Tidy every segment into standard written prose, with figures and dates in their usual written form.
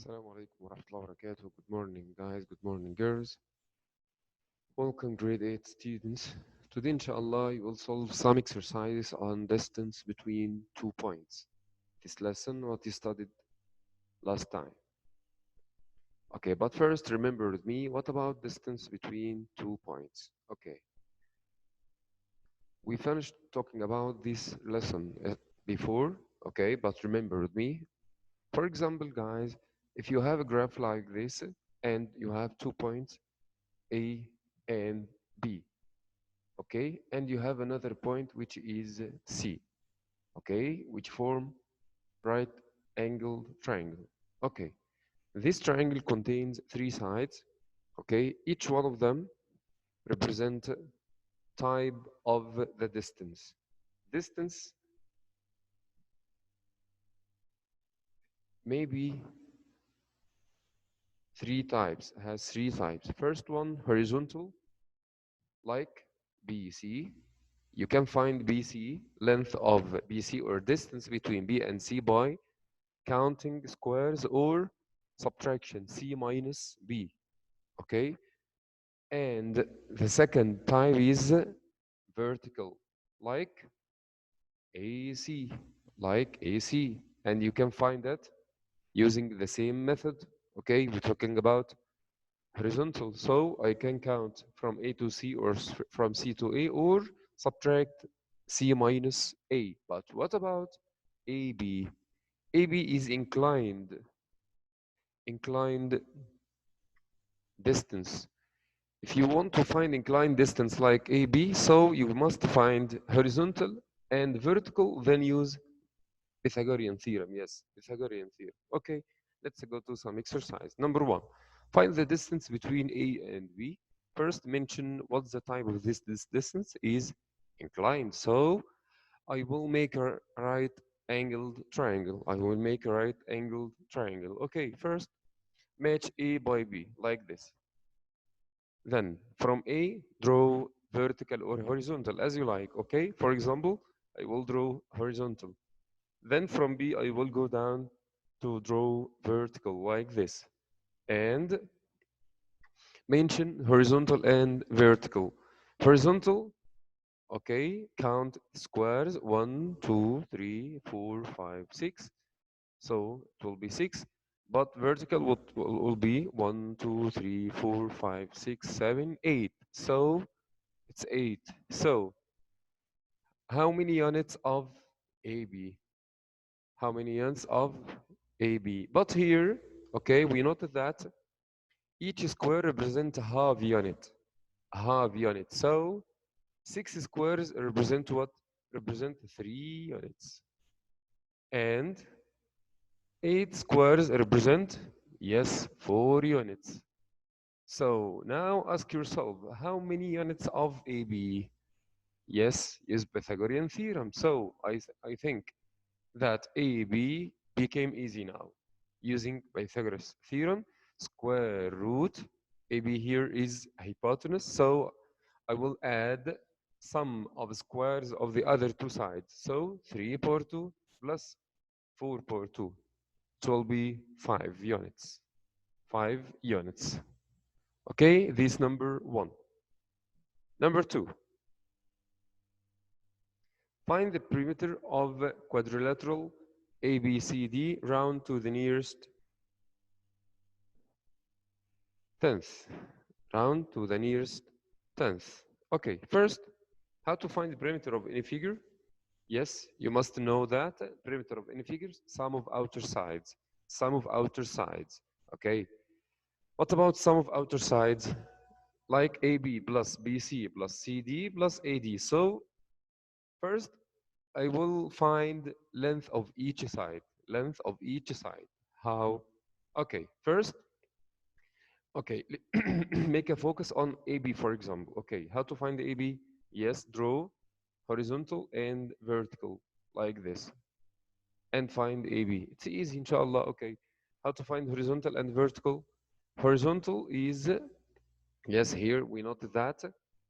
Assalamu alaikum wa rahmatullahi wa barakatuh. Good morning, guys. Good morning, girls. Welcome, grade 8 students. Today, inshallah, you will solve some exercises on distance between 2 points. This lesson, what you studied last time. Okay, but first, remember with me, what about distance between 2 points? Okay, we finished talking about this lesson before, okay, but remember with me. For example, guys, if you have a graph like this and you have 2 points, A and B, okay, and you have another point which is C, okay, which form right angled triangle. Okay, this triangle contains three sides, okay, each one of them represent type of the distance. Distance maybe three types, has three types. First one, horizontal, like BC. You can find BC, length of BC or distance between B and C by counting squares or subtraction, C minus B, okay? And the second type is vertical, like AC, like AC. And you can find that using the same method, okay? We're talking about horizontal. So I can count from A to C or from C to A or subtract C minus A. But what about AB? AB is inclined distance. If you want to find inclined distance like AB, so you must find horizontal and vertical, then use Pythagorean theorem. Yes, Pythagorean theorem. Okay, let's go to some exercise. Number one, find the distance between A and B. First, mention what's the type of this distance is inclined. So I will make a right angled triangle. I will make a right angled triangle. Okay, first, match A by B like this. Then from A, draw vertical or horizontal as you like. Okay, for example, I will draw horizontal. Then from B, I will go down to draw vertical like this. And mention horizontal and vertical. Horizontal, okay, count squares 1, 2, 3, 4, 5, 6. So it will be 6. But vertical will be 1, 2, 3, 4, 5, 6, 7, 8. So it's 8. So how many units of AB? How many units of AB? But here, okay, we noted that each square represents a half unit. A half unit. So 6 squares represent what? Represent 3 units. And 8 squares represent, yes, 4 units. So now ask yourself, how many units of AB? Yes, is Pythagorean theorem. So I think that AB became easy now. Using Pythagoras theorem, square root, AB here is hypotenuse, so I will add sum of squares of the other two sides. So 3 power 2 plus 4 power 2. It will be 5 units. 5 units. Okay, this number 1. Number 2. Find the perimeter of quadrilateral ABCD round to the nearest tenth. Round to the nearest tenth. Okay, first, how to find the perimeter of any figure? Yes, you must know that perimeter of any figures, sum of outer sides. Sum of outer sides. Okay. What about sum of outer sides? Like AB plus BC plus CD plus AD. So first, I will find length of each side. Length of each side. How? Okay, first, okay, make a focus on AB, for example. Okay, how to find the AB? Yes, draw horizontal and vertical like this. And find AB. It's easy, inshallah. Okay, how to find horizontal and vertical? Horizontal is, yes, here we noted that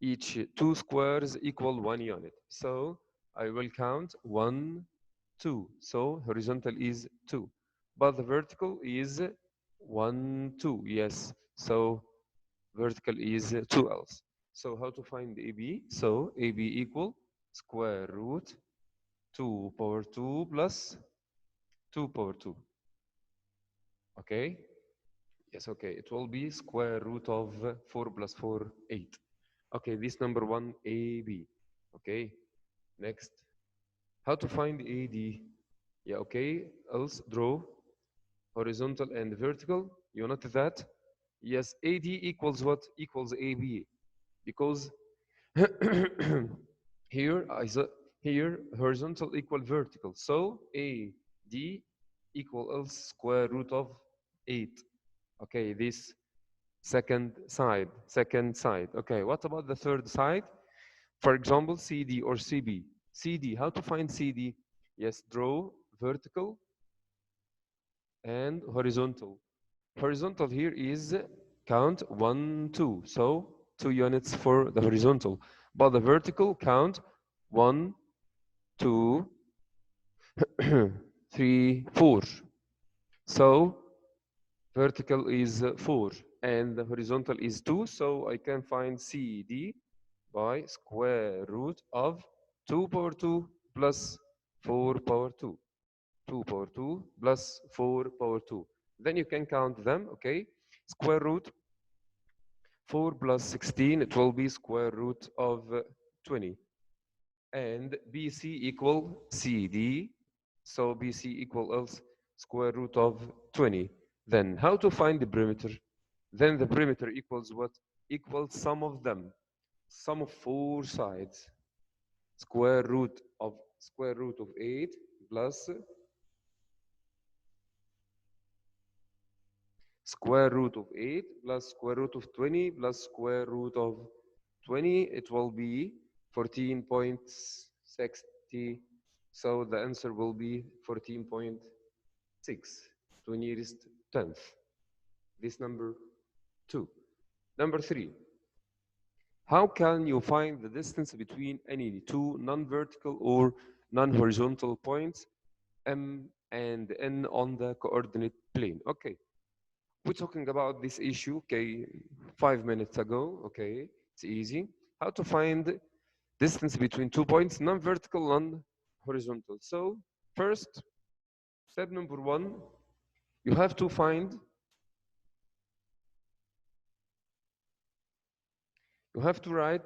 each two squares equal 1 unit. So I will count 1, 2. So horizontal is 2. But the vertical is 1, 2. Yes. So vertical is 2Ls. So how to find AB? So AB equal square root 2 power 2 plus 2 power 2. Okay? Yes, okay. It will be square root of 4 plus 4, 8. Okay, this number 1, AB. Okay, next. How to find AD? Yeah, okay. Else draw horizontal and vertical. You notice that? Yes, AD equals what? Equals AB. Because here, here horizontal equal vertical. So AD equal else square root of 8. Okay, this second side. Okay, what about the third side? For example, CD or CB. CD, how to find CD? Yes, draw vertical and horizontal. Horizontal here is count 1, 2. So 2 units for the horizontal. But the vertical count 1, 2, 3, 4. So vertical is 4 and the horizontal is 2. So I can find CD by square root of 2 power 2 plus 4 power 2. 2 power 2 plus 4 power 2. Then you can count them, okay? Square root 4 plus 16, it will be square root of 20. And BC equal CD, so BC equal else square root of 20. Then how to find the perimeter? Then the perimeter equals what? Equals sum of them. Sum of 4 sides. Square root of 8 plus square root of 8 plus square root of 20 plus square root of 20, it will be 14.60. So the answer will be 14.6 to nearest tenth. This number 2. Number 3. How can you find the distance between any two non-vertical or non-horizontal points M and N on the coordinate plane? Okay. We're talking about this issue, okay, 5 minutes ago, okay, it's easy. How to find distance between 2 points, non-vertical, non-horizontal. So first, step number 1, you have to write,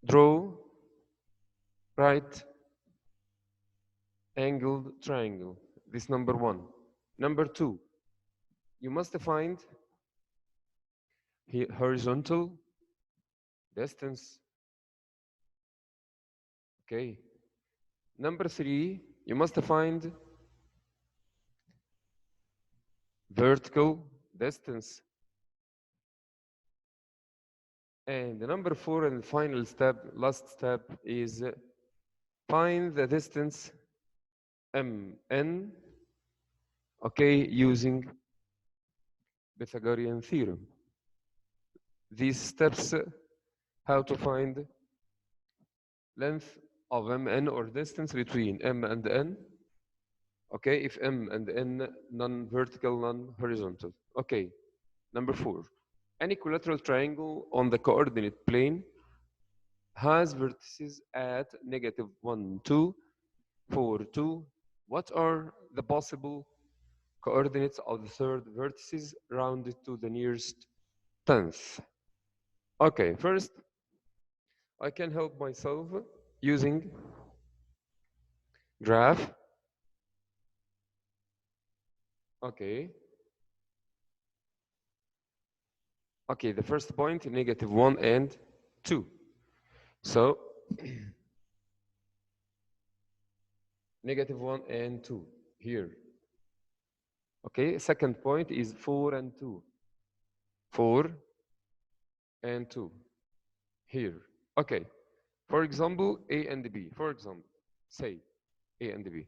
draw, right angled triangle. This number 1. Number 2, you must find horizontal distance. Okay. Number 3, you must find vertical distance. And the number 4 and final step, last step, is find the distance MN, okay, using Pythagorean theorem. These steps, how to find length of MN or distance between M and N, okay, if M and N non-vertical, non-horizontal. Okay, number 4. An equilateral triangle on the coordinate plane has vertices at negative 1, 2, 4, 2. What are the possible coordinates of the third vertices rounded to the nearest tenth? Okay, first, I can help myself using graph. Okay. Okay, the first point, negative 1 and 2. So, negative 1 and 2 here. Okay, second point is 4 and 2. 4 and 2 here. Okay, for example, A and B. For example, say A and B.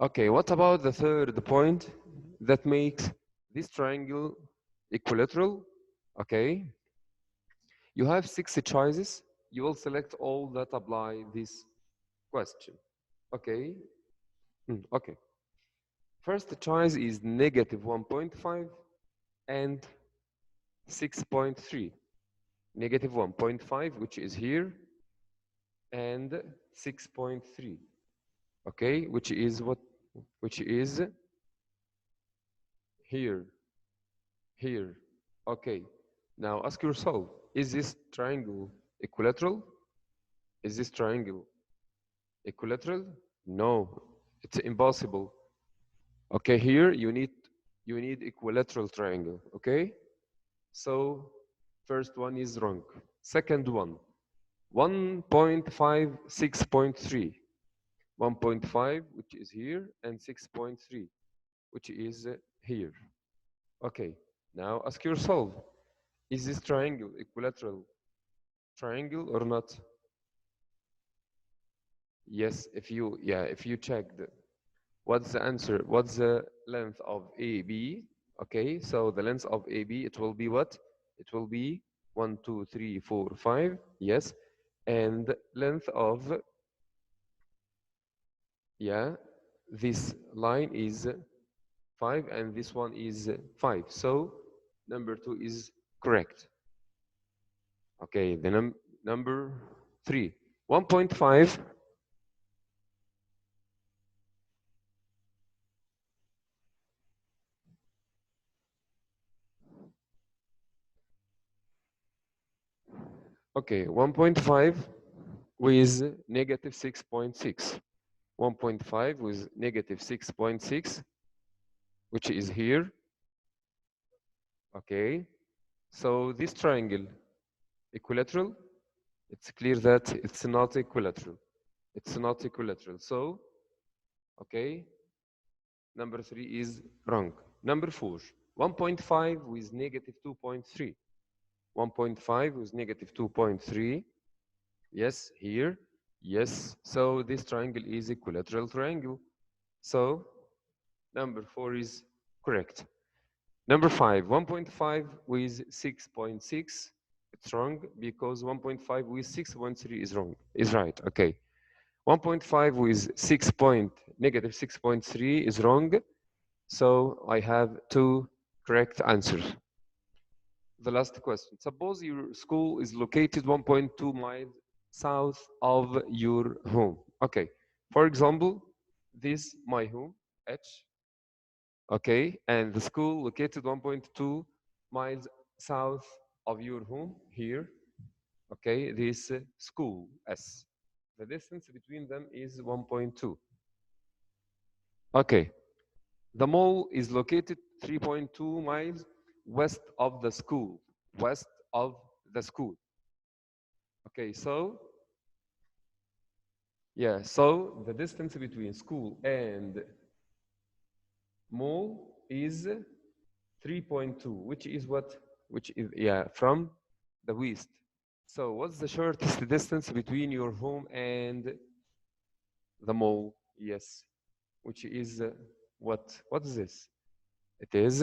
Okay, what about the third point that makes this triangle equilateral? Okay, you have 6 choices. You will select all that apply this question. Okay, okay. First choice is negative 1.5 and 6.3. Negative 1.5, which is here, and 6.3. Okay, which is what? Which is here, here. Okay. Now ask yourself, is this triangle equilateral? Is this triangle equilateral? No, it's impossible. Okay, here you need equilateral triangle, okay? So first one is wrong. Second one, 1.5, 6.3. 1.5, which is here, and 6.3, which is here. Okay, now ask yourself, is this triangle equilateral triangle or not? Yes, if you check what's the answer? What's the length of AB? Okay, so the length of AB, it will be what? It will be 1, 2, 3, 4, 5. Yes, and length of, yeah, this line is 5, and this one is 5. So number 2 is correct. Okay, the number 3, 1.5. Okay, 1.5 with negative 6.6. 1.5 with negative 6.6, which is here. Okay, so this triangle equilateral, it's clear that it's not equilateral. It's not equilateral. So, okay, number 3 is wrong. Number 4, 1.5 with negative 2.3. 1.5 with negative 2.3. Yes, here. Yes, so this triangle is equilateral triangle. So number 4 is correct. Number 5, 1.5 with 6.6. It's wrong because 1.5 with 6.3 is wrong. Is right. Okay. 1.5 with negative 6.3 is wrong. So I have 2 correct answers. The last question. Suppose your school is located 1.2 miles south of your home. Okay. For example, this my home, H. Okay, and the school located 1.2 miles south of your home here. Okay, this school S. The distance between them is 1.2. Okay, the mall is located 3.2 miles west of the school. West of the school. Okay, so yeah, so the distance between school and mall is 3.2, which is what? Which is, yeah, from the west. So what's the shortest distance between your home and the mall? Yes, which is what? What is this? It is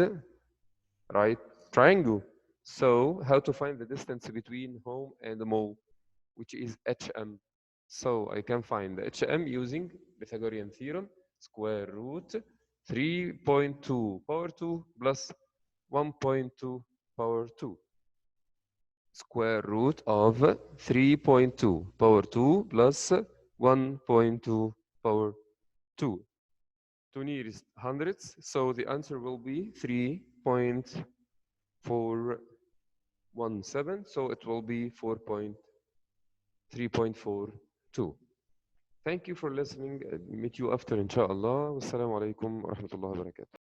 right triangle. So how to find the distance between home and the mall, which is HM. So I can find the HM using Pythagorean theorem, square root 3.2 power 2 plus 1.2 power 2. Square root of 3.2 power 2 plus 1.2 power 2. 2 nearest hundredths, so the answer will be 3.417, so it will be 3.42. Thank you for listening. Meet you after, inshallah. Wassalamu alaikum wa rahmatullahi wa barakatuh.